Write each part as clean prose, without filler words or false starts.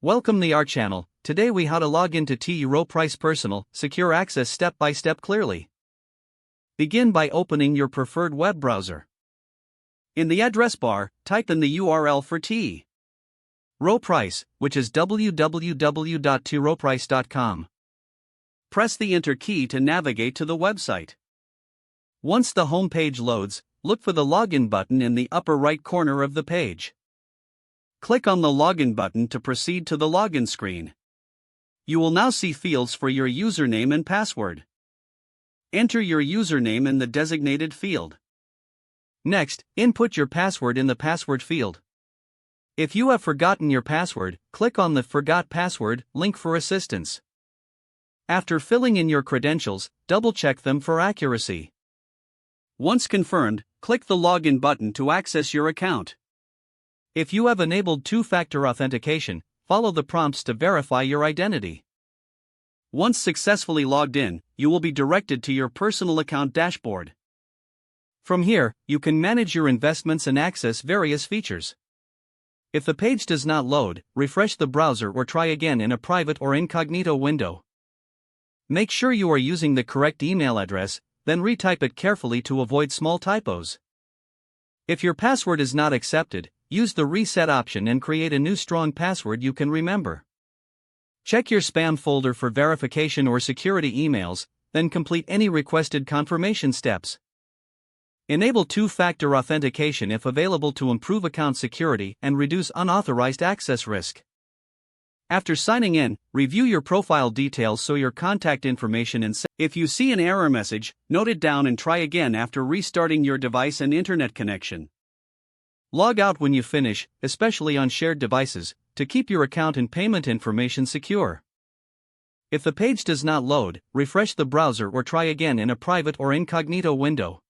Welcome to our channel. Today we how to log into Rowe Price Personal Secure Access step by step clearly. Begin by opening your preferred web browser. In the address bar, type in the URL for Rowe Price, which is www.roweprice.com. Press the Enter key to navigate to the website. Once the home page loads, look for the Login button in the upper right corner of the page. Click on the Login button to proceed to the login screen. You will now see fields for your username and password. Enter your username in the designated field. Next, input your password in the password field. If you have forgotten your password, click on the Forgot Password link for assistance. After filling in your credentials, double-check them for accuracy. Once confirmed, click the Login button to access your account. If you have enabled two-factor authentication, follow the prompts to verify your identity. Once successfully logged in, you will be directed to your personal account dashboard. From here, you can manage your investments and access various features. If the page does not load, refresh the browser or try again in a private or incognito window. Make sure you are using the correct email address, then retype it carefully to avoid small typos. If your password is not accepted, use the reset option and create a new strong password you can remember. Check your spam folder for verification or security emails, then complete any requested confirmation steps. Enable two-factor authentication if available to improve account security and reduce unauthorized access risk. After signing in, review your profile details so your contact information and if you see an error message, note it down and try again after restarting your device and internet connection. Log out when you finish, especially on shared devices, to keep your account and payment information secure. If the page does not load, refresh the browser or try again in a private or incognito window.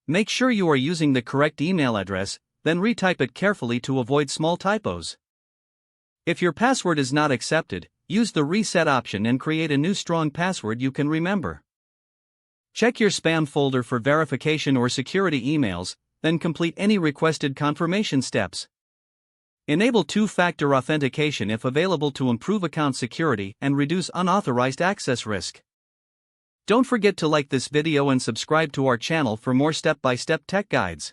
Make sure you are using the correct email address, then retype it carefully to avoid small typos. If your password is not accepted, use the reset option and create a new strong password you can remember. Check your spam folder for verification or security emails, then complete any requested confirmation steps. Enable two-factor authentication if available to improve account security and reduce unauthorized access risk. Don't forget to like this video and subscribe to our channel for more step-by-step tech guides.